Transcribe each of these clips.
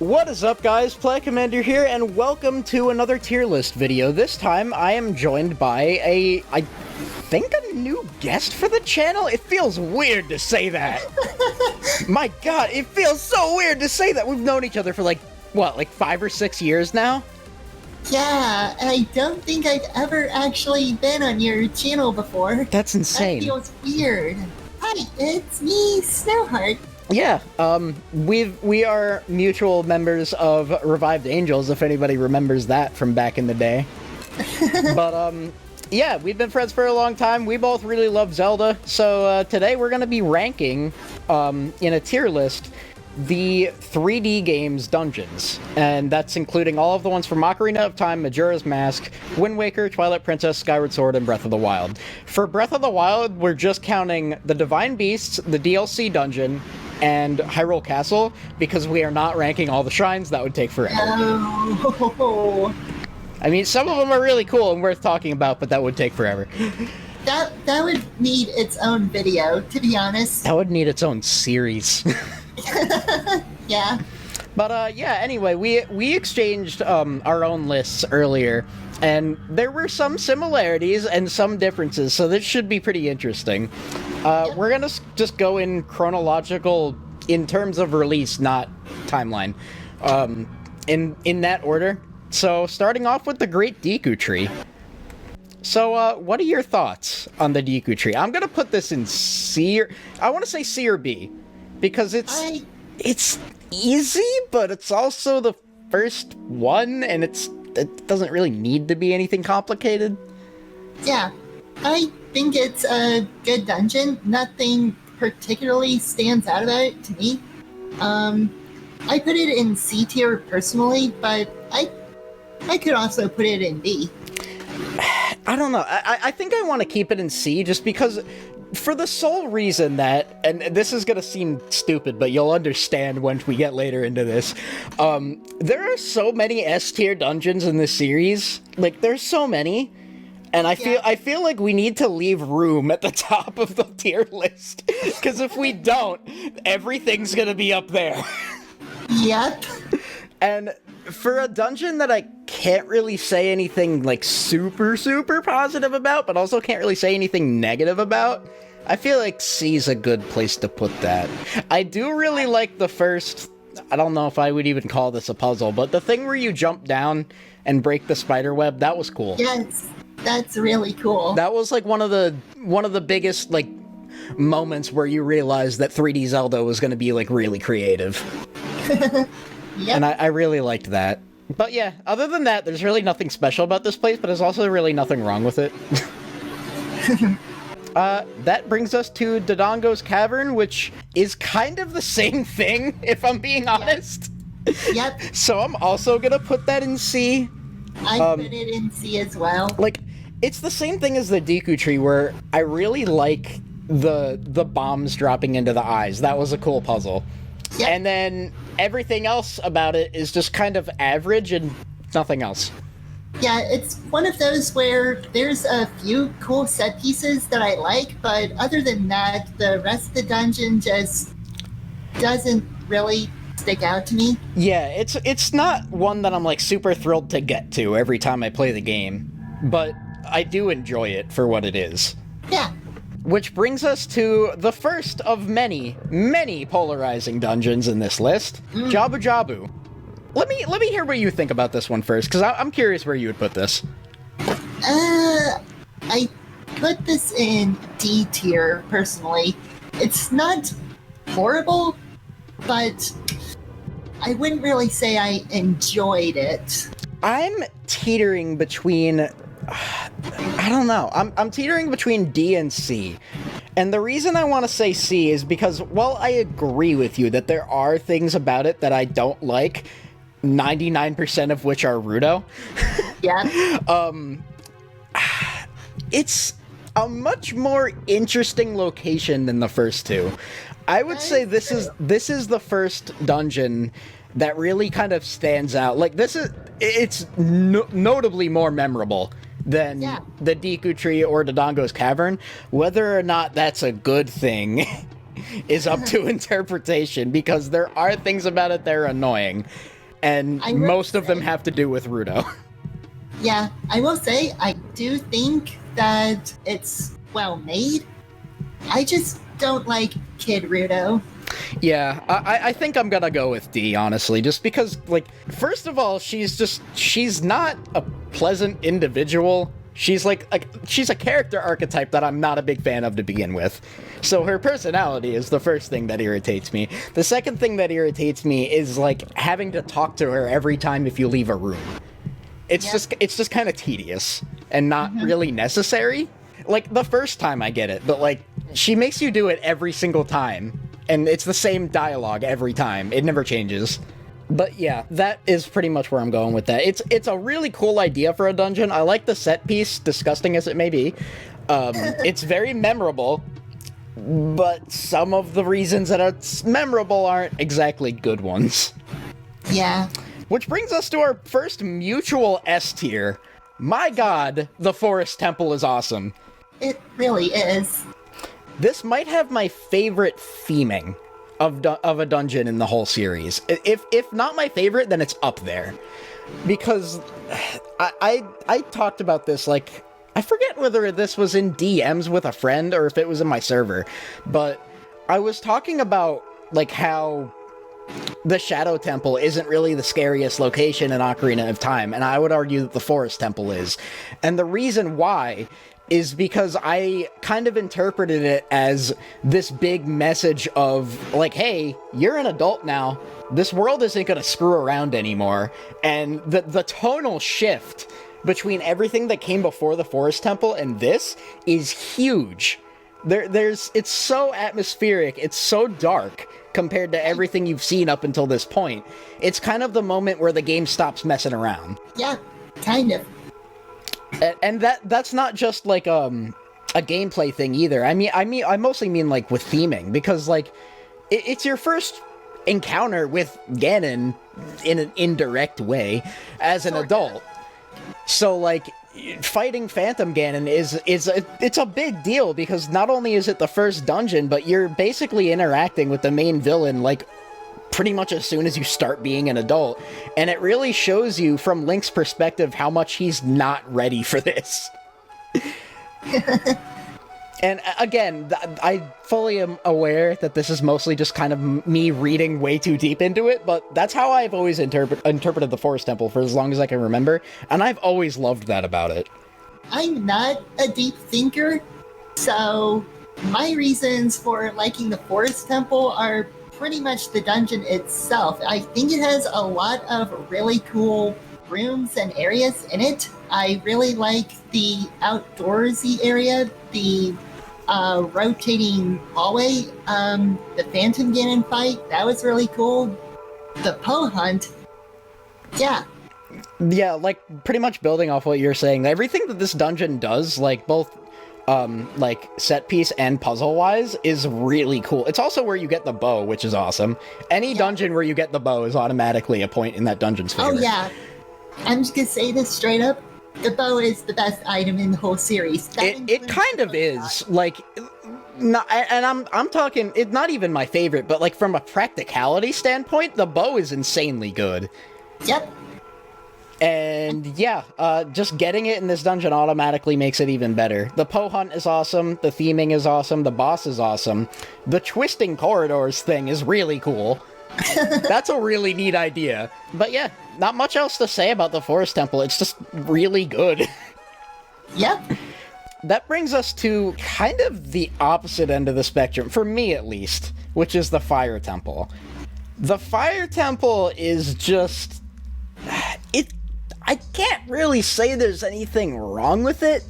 What is up, guys? Play Commander here, and welcome to another tier list video. This time, I am joined by I think a new guest for the channel? It feels weird to say that. My god, it feels so weird to say that. We've known each other for like 5 or 6 years now? Yeah, I don't think I've ever actually been on your channel before. That's insane. That feels weird. Hi, it's me, Snowheart. Yeah, we are mutual members of Revived Angels, if anybody remembers that from back in the day. But, yeah, we've been friends for a long time. We both really love Zelda, so today we're going to be ranking, in a tier list, the 3D games dungeons, and that's including all of the ones from Ocarina of Time, Majora's Mask, Wind Waker, Twilight Princess, Skyward Sword, and Breath of the Wild. For Breath of the Wild, we're just counting the Divine Beasts, the DLC dungeon, and Hyrule Castle, because we are not ranking all the shrines. That would take forever. Oh. I mean, some of them are really cool and worth talking about, but that would take forever. That would need its own video, to be honest. That would need its own series. Yeah. But, yeah, anyway, we exchanged our own lists earlier, and there were some similarities and some differences, so this should be pretty interesting. We're gonna just go in chronological, in terms of release, not timeline, in that order. So, starting off with the Great Deku Tree. So, what are your thoughts on the Deku Tree? I'm gonna put this in C, I want to say C or B, because it's easy, but it's also the first one, and it doesn't really need to be anything complicated. Yeah, I think it's a good dungeon. Nothing particularly stands out about it to me. I put it in C tier personally, but I could also put it in B. I don't know. I think I want to keep it in C just because, for the sole reason that, and this is going to seem stupid, but you'll understand once we get later into this, there are so many S-tier dungeons in this series. Like, there's so many, and I feel like we need to leave room at the top of the tier list, because if we don't, everything's going to be up there. Yep. And for a dungeon that I can't really say anything, like, super, super positive about, but also can't really say anything negative about, I feel like C's a good place to put that. I do really like the first, I don't know if I would even call this a puzzle, but the thing where you jump down and break the spider web, that was cool. Yes, that's really cool. That was, like, one of the biggest, like, moments where you realized that 3D Zelda was going to be, like, really creative. Yep. And I really liked that. But yeah, other than that, there's really nothing special about this place, but there's also really nothing wrong with it. That brings us to Dodongo's Cavern, which is kind of the same thing, if I'm being honest. Yep. So I'm also gonna put that in C. I put it in C as well. Like, it's the same thing as the Deku Tree, where I really like the bombs dropping into the eyes. That was a cool puzzle. Yep. And then everything else about it is just kind of average and nothing else. Yeah, it's one of those where there's a few cool set pieces that I like, but other than that, the rest of the dungeon just doesn't really stick out to me. Yeah, it's not one that I'm, like, super thrilled to get to every time I play the game, but I do enjoy it for what it is. Yeah. Which brings us to the first of many, many polarizing dungeons in this list, Jabu-Jabu. Let me hear what you think about this one first, because I'm curious where you would put this. I put this in D tier, personally. It's not horrible, but I wouldn't really say I enjoyed it. I'm teetering between... I don't know. I'm teetering between D and C. And the reason I want to say C is because, while I agree with you that there are things about it that I don't like, 99% of which are Rudo. Yeah. It's a much more interesting location than the first two. I would say this is the first dungeon that really kind of stands out. Like, it's notably more memorable than the Deku Tree or Dodongo's Cavern. Whether or not that's a good thing is up to interpretation, because there are things about it that are annoying. and most of them have to do with Ruto. Yeah, I will say, I do think that it's well made. I just don't like Kid Ruto. Yeah, I think I'm gonna go with D, honestly, just because, like, first of all, she's not a pleasant individual. She's she's a character archetype that I'm not a big fan of to begin with. So her personality is the first thing that irritates me. The second thing that irritates me is, like, having to talk to her every time if you leave a room. It's just kind of tedious and not really necessary. Like, the first time I get it, but, like, she makes you do it every single time, and it's the same dialogue every time. It never changes. But yeah, that is pretty much where I'm going with that. It's a really cool idea for a dungeon. I like the set piece, disgusting as it may be. It's very memorable, but some of the reasons that it's memorable aren't exactly good ones. Yeah. Which brings us to our first mutual S tier. My god, the Forest Temple is awesome. It really is. This might have my favorite theming of a dungeon in the whole series. If not my favorite, then it's up there. Because I talked about this, like, I forget whether this was in DMs with a friend or if it was in my server, but I was talking about, like, how the Shadow Temple isn't really the scariest location in Ocarina of Time, and I would argue that the Forest Temple is. And the reason why is because I kind of interpreted it as this big message of, like, hey, you're an adult now. This world isn't going to screw around anymore. And the tonal shift between everything that came before the Forest Temple and this is huge. It's so atmospheric, it's so dark compared to everything you've seen up until this point. It's kind of the moment where the game stops messing around. Yeah, kind of. And that's not just, like, a gameplay thing either. I mostly mean, like, with theming, because, like, it's your first encounter with Ganon in an indirect way as an adult. So, like, fighting Phantom Ganon it's a big deal, because not only is it the first dungeon, but you're basically interacting with the main villain, like, pretty much as soon as you start being an adult, and it really shows you from Link's perspective how much he's not ready for this. And again, I fully am aware that this is mostly just kind of me reading way too deep into it, but that's how I've always interpreted the Forest Temple for as long as I can remember, and I've always loved that about it. I'm not a deep thinker, so my reasons for liking the Forest Temple are pretty much the dungeon itself. I think it has a lot of really cool rooms and areas in it. I really like the outdoorsy area, the rotating hallway, the Phantom Ganon fight, that was really cool. The Poe Hunt, yeah. Yeah, like, pretty much building off what you're saying, everything that this dungeon does, like, both like, set piece and puzzle-wise, is really cool. It's also where you get the bow, which is awesome. Any dungeon where you get the bow is automatically a point in that dungeon's favor. Oh, yeah. I'm just gonna say this straight up. The bow is the best item in the whole series. It kind of is. Like, not, and I'm talking, it's not even my favorite, but, like, from a practicality standpoint, the bow is insanely good. Yep. And yeah, just getting it in this dungeon automatically makes it even better. The Poe Hunt is awesome, the theming is awesome, the boss is awesome. The twisting corridors thing is really cool. That's a really neat idea. But yeah, not much else to say about the Forest Temple, it's just really good. Yep. That brings us to kind of the opposite end of the spectrum, for me at least, which is the Fire Temple. The Fire Temple is just... I can't really say there's anything wrong with it,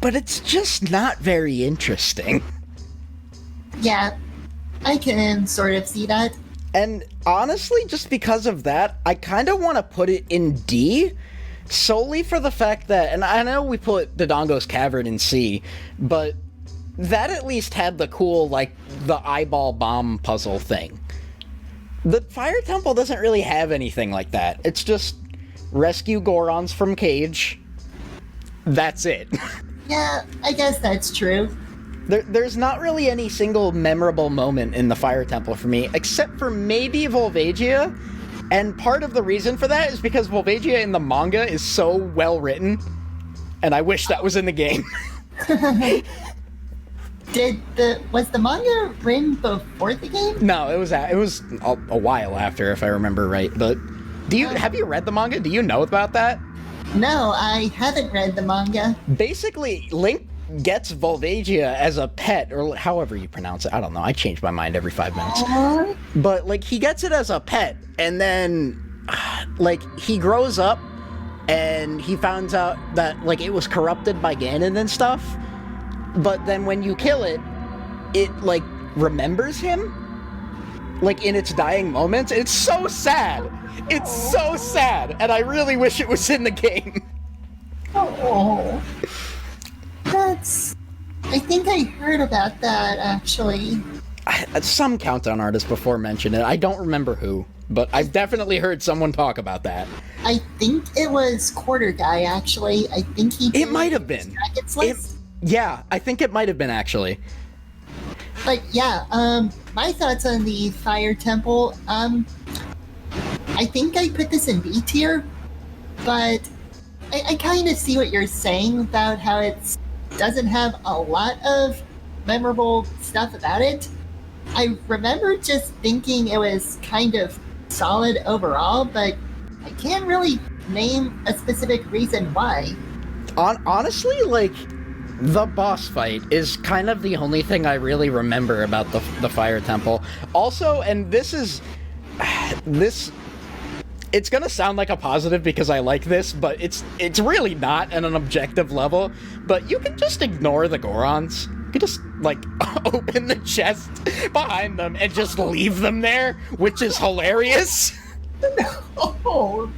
but it's just not very interesting. Yeah, I can sort of see that. And honestly, just because of that, I kind of want to put it in D, solely for the fact that, and I know we put Dodongo's Cavern in C, but that at least had the cool, like, the eyeball bomb puzzle thing. The Fire Temple doesn't really have anything like that. It's just rescue Gorons from cage. That's it. Yeah, I guess that's true. There's not really any single memorable moment in the Fire Temple for me, except for maybe Volvagia, And part of the reason for that is because Volvagia in the manga is so well written, and I wish that was in the game. Was the manga written before the game? No, it was a while after, if I remember right. But have you read the manga? Do you know about that? No, I haven't read the manga. Basically, Link gets Volvagia as a pet, or however you pronounce it. I don't know. I change my mind every 5 minutes. But like, he gets it as a pet, and then like, he grows up and he finds out that like it was corrupted by Ganon and stuff. But then when you kill it, it like remembers him, like in its dying moments. It's so sad. It's so sad, and I really wish it was in the game. Oh, I think I heard about that, actually. Some Countdown artist before mentioned it. I don't remember who, but I've definitely heard someone talk about that. I think it was Quarter Guy, actually. I think he did. It might have been. Yeah, I think it might have been, actually. But yeah, my thoughts on the Fire Temple, I think I put this in B tier, but I kind of see what you're saying about how it doesn't have a lot of memorable stuff about it. I remember just thinking it was kind of solid overall, but I can't really name a specific reason why. Honestly, like, the boss fight is kind of the only thing I really remember about the Fire Temple. Also, and this, it's gonna sound like a positive because I like this, but it's really not at an objective level. But you can just ignore the Gorons. You can just, like, open the chest behind them and just leave them there, which is hilarious. No.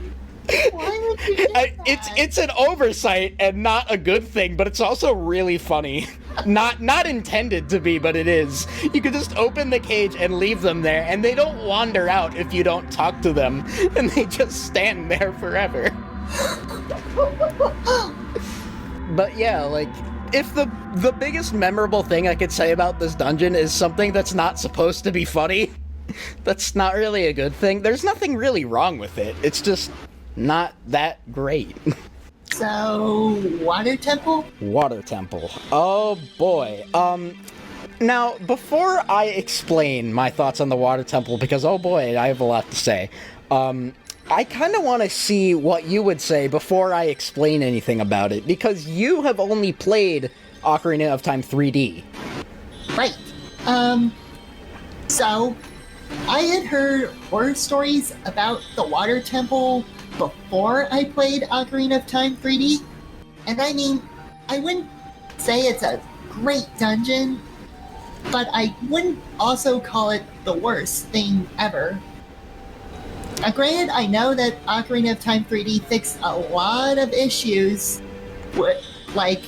Why would you do that? It's an oversight and not a good thing, but it's also really funny. Not intended to be, but it is. You can just open the cage and leave them there, and they don't wander out if you don't talk to them, and they just stand there forever. But yeah, like, if the biggest memorable thing I could say about this dungeon is something that's not supposed to be funny, that's not really a good thing. There's nothing really wrong with it. It's just not that great. So, Water Temple? Water Temple. Oh boy. Now, before I explain my thoughts on the Water Temple, because oh boy, I have a lot to say, I kind of want to see what you would say before I explain anything about it, because you have only played Ocarina of Time 3D. Right. So, I had heard horror stories about the Water Temple before I played Ocarina of Time 3D. And I mean, I wouldn't say it's a great dungeon, but I wouldn't also call it the worst thing ever. Granted, I know that Ocarina of Time 3D fixed a lot of issues, like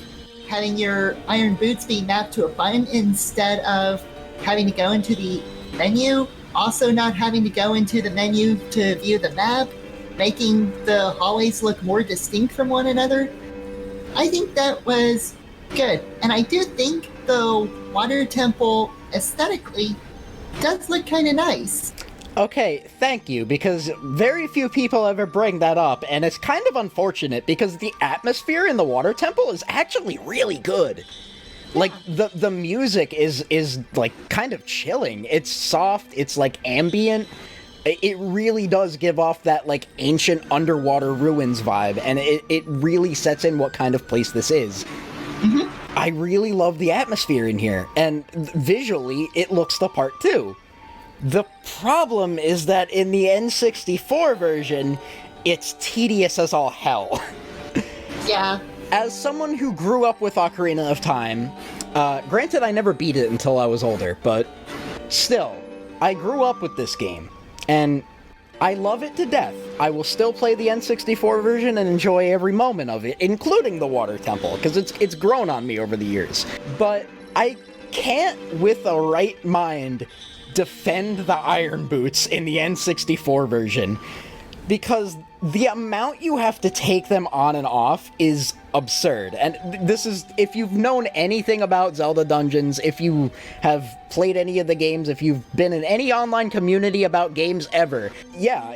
having your iron boots be mapped to a button instead of having to go into the menu, also not having to go into the menu to view the map, making the hallways look more distinct from one another. I think that was good, and I do think the Water Temple aesthetically does look kind of nice. Okay, thank you, because very few people ever bring that up, and it's kind of unfortunate because the atmosphere in the Water Temple is actually really good. Yeah. Like, the music is like kind of chilling. It's soft, it's like ambient. It really does give off that like ancient underwater ruins vibe, and it really sets in what kind of place this is. Mm-hmm. I really love the atmosphere in here, and visually it looks the part too. The problem is that in the N64 version, it's tedious as all hell. Yeah. As someone who grew up with Ocarina of Time, granted I never beat it until I was older, but still, I grew up with this game, and I love it to death. I will still play the N64 version and enjoy every moment of it, including the Water Temple, because it's grown on me over the years. But I can't, with a right mind, defend the iron boots in the N64 version, because the amount you have to take them on and off is absurd. And this is, if you've known anything about Zelda dungeons, if you have played any of the games, if you've been in any online community about games ever, yeah,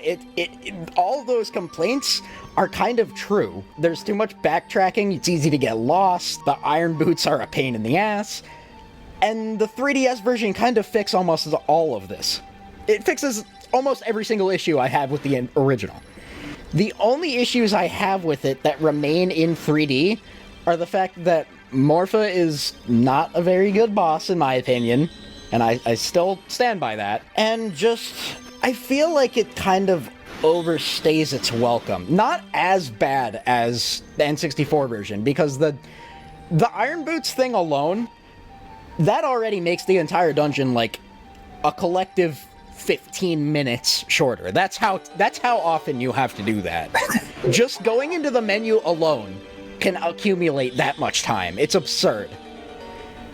all those complaints are kind of true. There's too much backtracking, it's easy to get lost, the iron boots are a pain in the ass, and the 3DS version kind of fixes almost all of this. It fixes almost every single issue I have with the original. The only issues I have with it that remain in 3D are the fact that Morpha is not a very good boss, in my opinion, and I still stand by that, and just, I feel like it kind of overstays its welcome. Not as bad as the N64 version, because the Iron Boots thing alone, that already makes the entire dungeon like a collective 15 minutes shorter. That's how often you have to do that. Just going into the menu alone can accumulate that much time. It's absurd.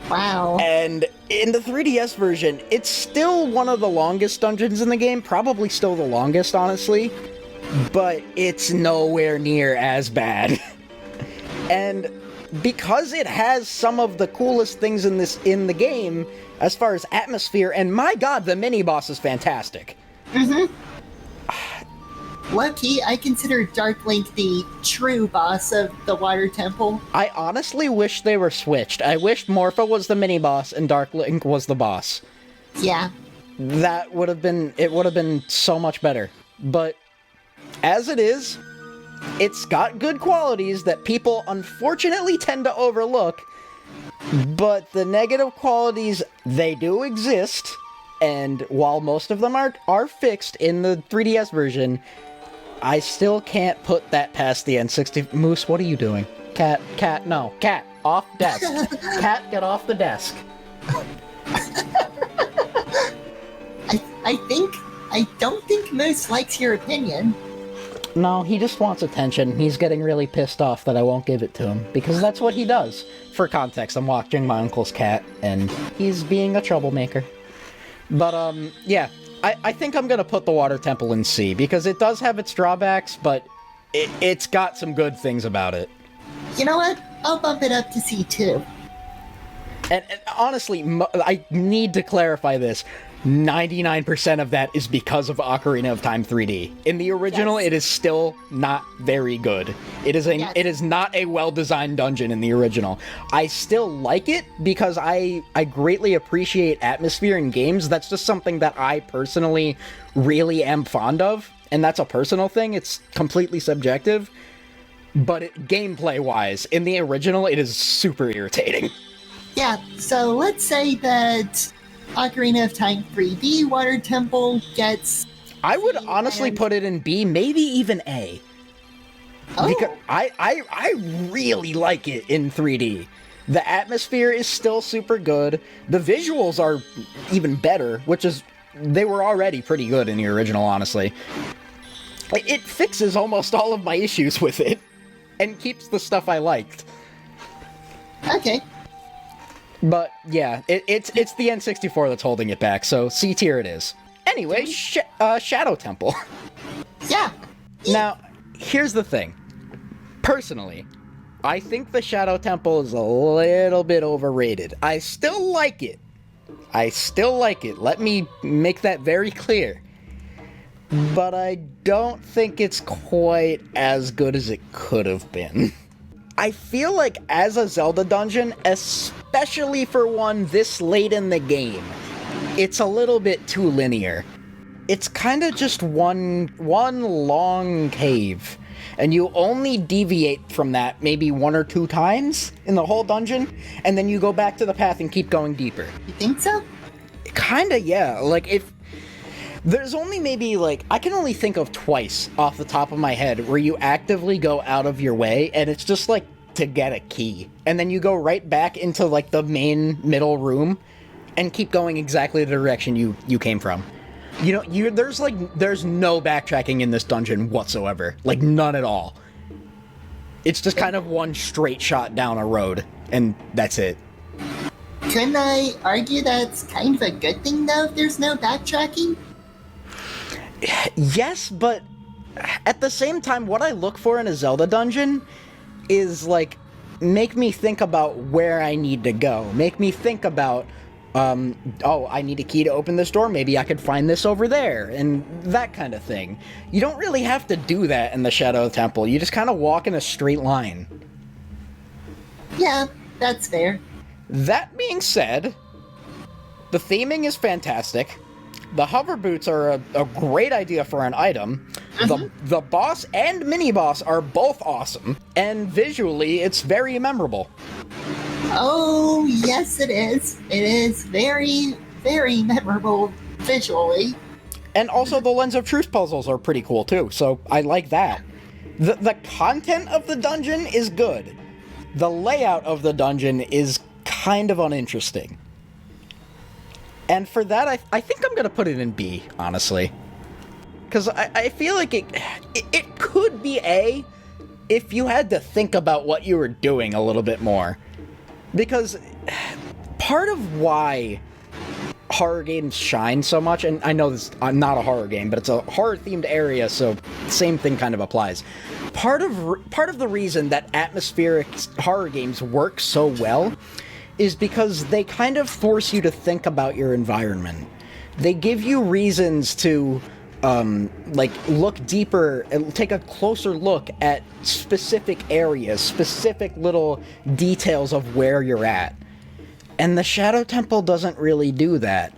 Wow. And in the 3DS version, it's still one of the longest dungeons in the game, probably still the longest, honestly, but it's nowhere near as bad. And because it has some of the coolest things in the game, as far as atmosphere, and my god, the mini-boss is fantastic. Low-key, I consider Dark Link the true boss of the Water Temple. I honestly wish they were switched. I wish Morpha was the mini-boss and Dark Link was the boss. Yeah. That would have been so much better. But as it is, it's got good qualities that people unfortunately tend to overlook, but the negative qualities, they do exist, and while most of them are fixed in the 3DS version, I still can't put that past the N60... Moose, what are you doing? Cat, no. Cat, off desk. Cat, get off the desk. I don't think Moose likes your opinion. No, he just wants attention. He's getting really pissed off that I won't give it to him, because that's what he does. For context, I'm watching my uncle's cat, and he's being a troublemaker. But, yeah, I think I'm gonna put the Water Temple in C, because it does have its drawbacks, but it's got some good things about it. You know what? I'll bump it up to C too. And honestly, I need to clarify this. 99% of that is because of Ocarina of Time 3D. In the original, Yes. It is still not very good. It is not a well-designed dungeon in the original. I still like it because I greatly appreciate atmosphere in games. That's just something that I personally really am fond of, and that's a personal thing. It's completely subjective. But gameplay-wise, in the original, it is super irritating. Yeah, so let's say that Ocarina of Time 3D Water Temple gets... I would honestly put it in B, maybe even A. Oh. Because I really like it in 3D. The atmosphere is still super good. The visuals are even better, which is... They were already pretty good in the original, honestly. It fixes almost all of my issues with it, and keeps the stuff I liked. Okay. But, yeah, it's the N64 that's holding it back, so C tier it is. Anyway, Shadow Temple. Yeah. Now, here's the thing. Personally, I think the Shadow Temple is a little bit overrated. I still like it. Let me make that very clear. But I don't think it's quite as good as it could have been. I feel like as a Zelda dungeon, especially for one this late in the game, it's a little bit too linear. It's kind of just one long cave, and you only deviate from that maybe 1 or 2 times in the whole dungeon, and then you go back to the path and keep going deeper. You think so? Kinda, yeah. Like, if... There's only maybe, like, I can only think of twice off the top of my head where you actively go out of your way, and it's just, like, to get a key. And then you go right back into, like, the main middle room and keep going exactly the direction you came from. You know, there's no backtracking in this dungeon whatsoever. Like, none at all. It's just kind of one straight shot down a road, and that's it. Couldn't I argue that's kind of a good thing, though, if there's no backtracking? Yes, but at the same time, what I look for in a Zelda dungeon is, like, make me think about where I need to go. Make me think about, oh, I need a key to open this door, maybe I could find this over there, and that kind of thing. You don't really have to do that in the Shadow Temple. You just kind of walk in a straight line. Yeah, that's fair. That being said, the theming is fantastic. The hover boots are a great idea for an item. The boss and mini-boss are both awesome. And visually, it's very memorable. Oh, yes it is. It is very, very memorable visually. And also the Lens of Truth puzzles are pretty cool too, so I like that. The content of the dungeon is good. The layout of the dungeon is kind of uninteresting. And for that, I think I'm gonna put it in B, honestly. Because I feel like it could be A if you had to think about what you were doing a little bit more. Because part of why horror games shine so much, and I know this is not a horror game, but it's a horror-themed area, so same thing kind of applies. Part of the reason that atmospheric horror games work so well is because they kind of force you to think about your environment. They give you reasons to, like, look deeper and take a closer look at specific areas, specific little details of where you're at. And the Shadow Temple doesn't really do that.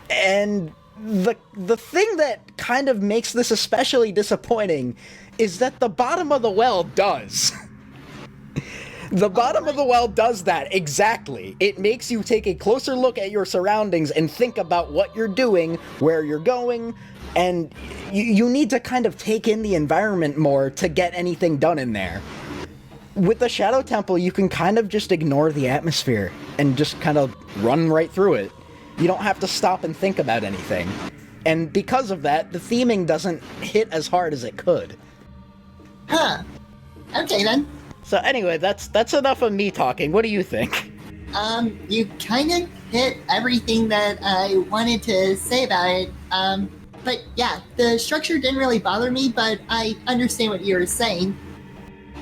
And the thing that kind of makes this especially disappointing is that the bottom of the well does. The bottom of the well does that, exactly. It makes you take a closer look at your surroundings and think about what you're doing, where you're going, and you need to kind of take in the environment more to get anything done in there. With the Shadow Temple, you can kind of just ignore the atmosphere and just kind of run right through it. You don't have to stop and think about anything. And because of that, the theming doesn't hit as hard as it could. Huh. Okay then. So anyway, that's enough of me talking. What do you think? You kind of hit everything that I wanted to say about it. But yeah, the structure didn't really bother me, but I understand what you were saying.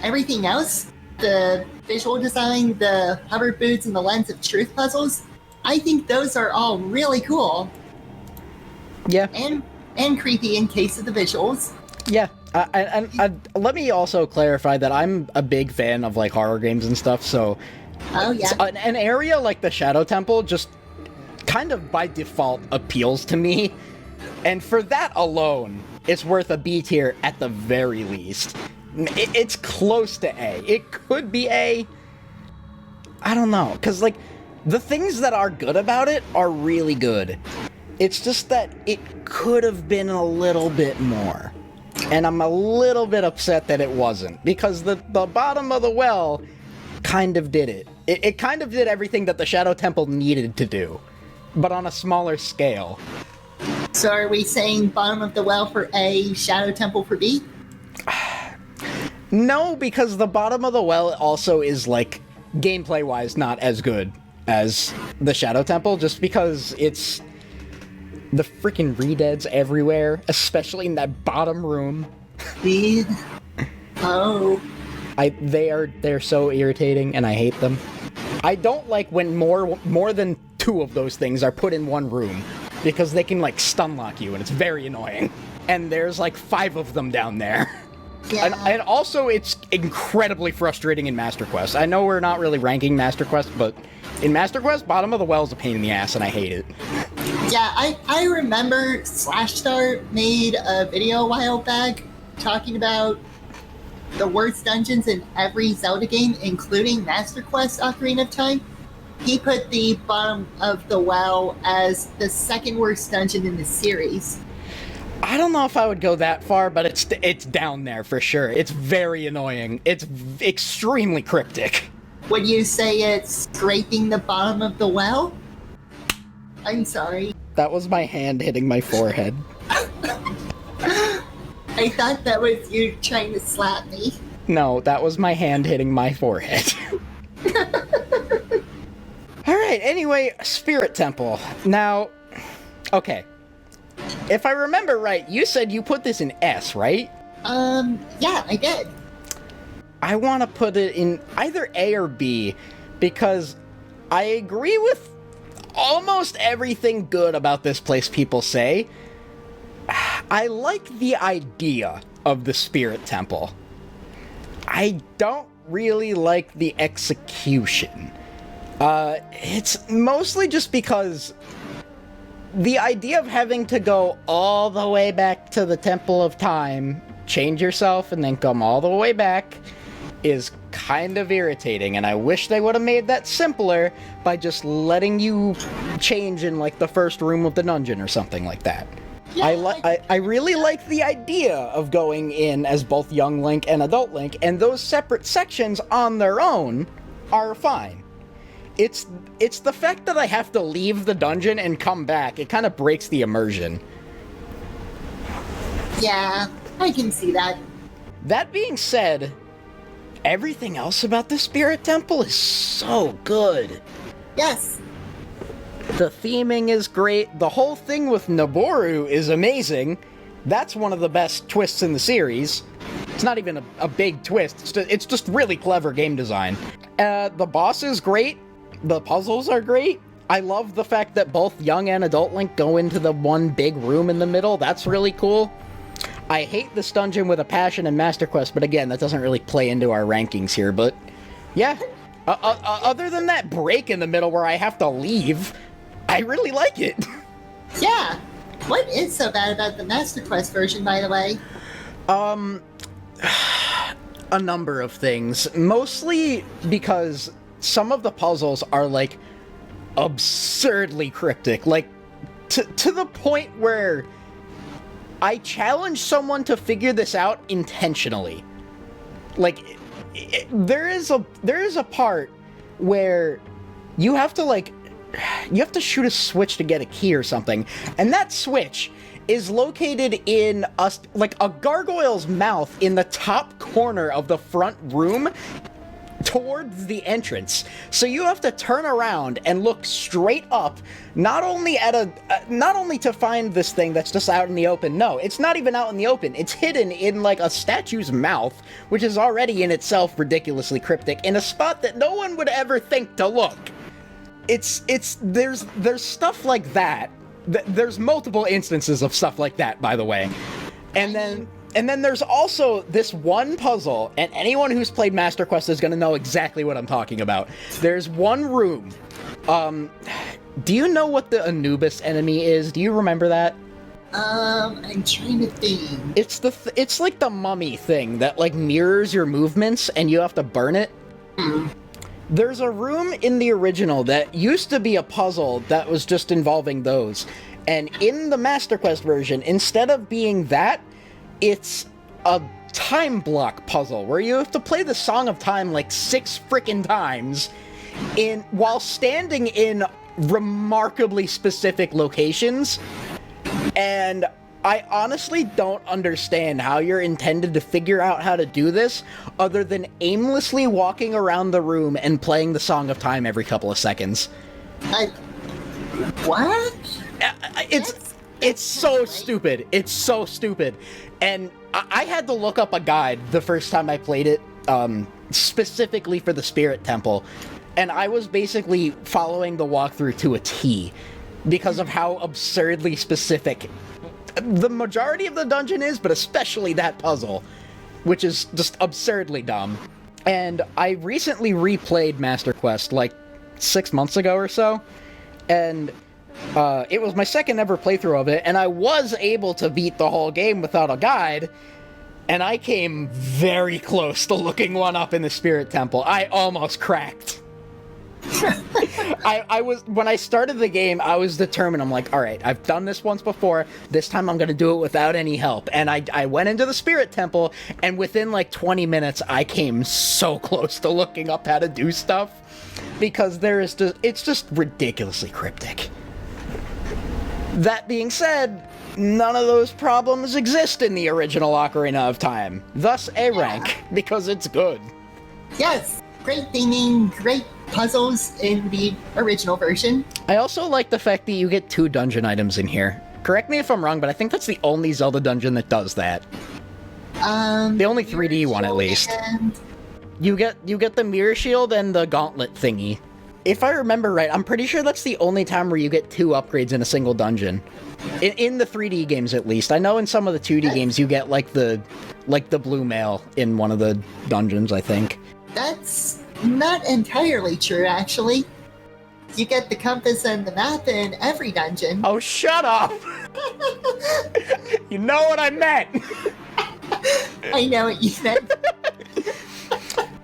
Everything else, the visual design, the hover boots, and the Lens of Truth puzzles, I think those are all really cool. Yeah. And creepy in case of the visuals. Yeah. And let me also clarify that I'm a big fan of, like, horror games and stuff, so... Oh, yeah. An area like the Shadow Temple just kind of by default appeals to me. And for that alone, it's worth a B tier at the very least. It's close to A. It could be A. I don't know, because, like, the things that are good about it are really good. It's just that it could have been a little bit more. And I'm a little bit upset that it wasn't, because the bottom of the well kind of did it. It kind of did everything that the Shadow Temple needed to do, but on a smaller scale. So are we saying bottom of the well for A, Shadow Temple for B? No, because the bottom of the well also is, like, gameplay-wise not as good as the Shadow Temple, just because it's the freaking redeads everywhere, especially in that bottom room. Reed? Oh. They're so irritating, and I hate them. I don't like when more than 2 of those things are put in one room, because they can, like, stun lock you, and it's very annoying. And there's, like, 5 of them down there. Yeah. And also, it's incredibly frustrating in Master Quest. I know we're not really ranking Master Quest, but in Master Quest, bottom of the well is a pain in the ass, and I hate it. Yeah, I remember Slash Star made a video a while back talking about the worst dungeons in every Zelda game, including Master Quest Ocarina of Time. He put the bottom of the well as the second worst dungeon in the series. I don't know if I would go that far, but it's down there for sure. It's very annoying. It's extremely cryptic. Would you say it's scraping the bottom of the well? I'm sorry. That was my hand hitting my forehead. I thought that was you trying to slap me. No, that was my hand hitting my forehead. Alright, anyway, Spirit Temple. Now, okay. If I remember right, you said you put this in S, right? Yeah, I did. I want to put it in either A or B, because I agree with almost everything good about this place people say. I like the idea of the Spirit Temple. I don't really like the execution. It's mostly just because the idea of having to go all the way back to the Temple of Time, change yourself, and then come all the way back is kind of irritating, and I wish they would have made that simpler by just letting you change in, like, the first room of the dungeon or something like that. Yeah, I really like the idea of going in as both young Link and adult Link, and those separate sections on their own are fine. It's the fact that I have to leave the dungeon and come back, it kind of breaks the immersion. Yeah, I can see that. That being said, everything else about the Spirit Temple is so good. Yes. The theming is great. The whole thing with Naboru is amazing. That's one of the best twists in the series. It's not even a big twist. It's just really clever game design. The boss is great. The puzzles are great. I love the fact that both young and adult Link go into the one big room in the middle. That's really cool. I hate this dungeon with a passion in Master Quest, but again, that doesn't really play into our rankings here, but yeah. Other than that break in the middle where I have to leave, I really like it. Yeah. What is so bad about the Master Quest version, by the way? A number of things. Mostly because some of the puzzles are, like, absurdly cryptic. Like, to the point where I challenge someone to figure this out intentionally. Like, there is a part where you have to shoot a switch to get a key or something, and that switch is located in a gargoyle's mouth in the top corner of the front room towards the entrance. So you have to turn around and look straight up, not only to find this thing that's just out in the open. No, it's not even out in the open. It's hidden in, like, a statue's mouth, which is already in itself ridiculously cryptic, in a spot that no one would ever think to look. There's stuff like that. There's multiple instances of stuff like that, by the way. And then there's also this one puzzle, and anyone who's played Master Quest is going to know exactly what I'm talking about. There's one room. Do you know what the Anubis enemy is? Do you remember that? I'm trying to think. It's like the mummy thing that, like, mirrors your movements, and you have to burn it. There's a room in the original that used to be a puzzle that was just involving those. And in the Master Quest version, instead of being that, it's a time block puzzle where you have to play the Song of Time like 6 frickin' times while standing in remarkably specific locations. And I honestly don't understand how you're intended to figure out how to do this other than aimlessly walking around the room and playing the Song of Time every couple of seconds. What? It's so stupid. It's so stupid. And I had to look up a guide the first time I played it, specifically for the Spirit Temple. And I was basically following the walkthrough to a T because of how absurdly specific the majority of the dungeon is, but especially that puzzle, which is just absurdly dumb. And I recently replayed Master Quest like 6 months ago or so, and it was my second ever playthrough of it, and I was able to beat the whole game without a guide, and I came very close to looking one up in the Spirit Temple. I almost cracked. When I started the game, I was determined. I'm like, all right, I've done this once before. This time I'm going to do it without any help. And I went into the Spirit Temple, and within like 20 minutes, I came so close to looking up how to do stuff because it's just ridiculously cryptic. That being said, none of those problems exist in the original Ocarina of Time. Thus, A rank, because it's good. Yes, great theming, great puzzles in the original version. I also like the fact that you get 2 dungeon items in here. Correct me if I'm wrong, but I think that's the only Zelda dungeon that does that. The only 3D one, at least. And You get the mirror shield and the gauntlet thingy. If I remember right, I'm pretty sure that's the only time where you get 2 upgrades in a single dungeon. In the 3D games, at least. I know in some of the 2D games you get like the blue mail in one of the dungeons, I think. that's not entirely true, actually. You get the compass and the map in every dungeon. Oh, shut up! You know what I meant! I know what you meant.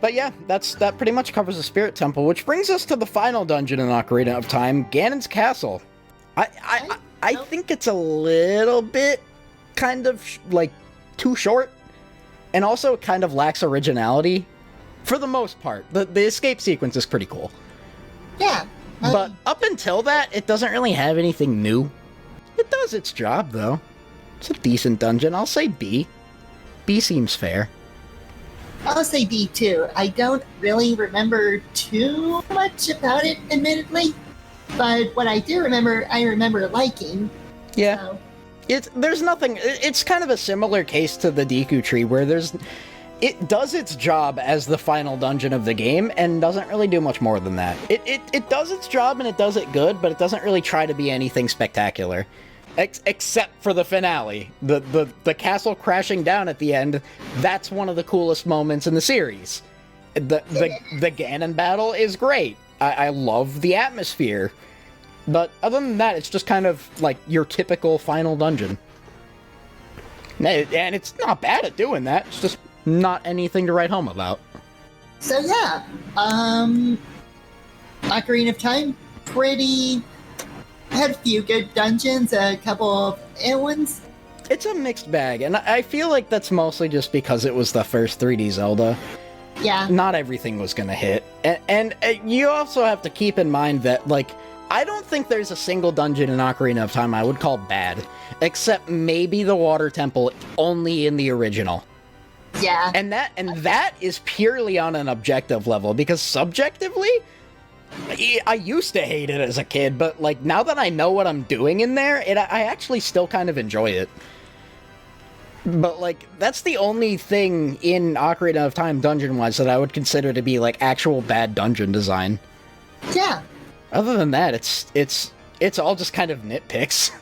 But yeah, that pretty much covers the Spirit Temple, which brings us to the final dungeon in Ocarina of Time, Ganon's Castle. I think it's a little bit kind of like too short, and also kind of lacks originality for the most part. The escape sequence is pretty cool. Yeah. But up until that, it doesn't really have anything new. It does its job, though. It's a decent dungeon. I'll say B. B seems fair. I'll say B too. I don't really remember too much about it, admittedly. But what I do remember, I remember liking. Yeah. So, There's nothing... It's kind of a similar case to the Deku Tree, where it does its job as the final dungeon of the game, and doesn't really do much more than that. It does its job, and it does it good, but it doesn't really try to be anything spectacular. Except for the finale. The castle crashing down at the end, that's one of the coolest moments in the series. The Ganon battle is great. I love the atmosphere. But other than that, it's just kind of like your typical final dungeon. And it's not bad at doing that, it's just not anything to write home about. so yeah. Ocarina of Time, had a few good dungeons, a couple of ones. It's a mixed bag, and I feel like that's mostly just because it was the first 3D Zelda. Yeah. Not everything was gonna hit. And you also have to keep in mind that, like, I don't think there's a single dungeon in Ocarina of Time I would call bad, except maybe the Water Temple, only in the original. Yeah. And that is purely on an objective level, because subjectively, I used to hate it as a kid, but like now that I know what I'm doing in there, I actually still kind of enjoy it. But like that's the only thing in Ocarina of Time dungeon-wise that I would consider to be like actual bad dungeon design. Yeah. Other than that, it's all just kind of nitpicks.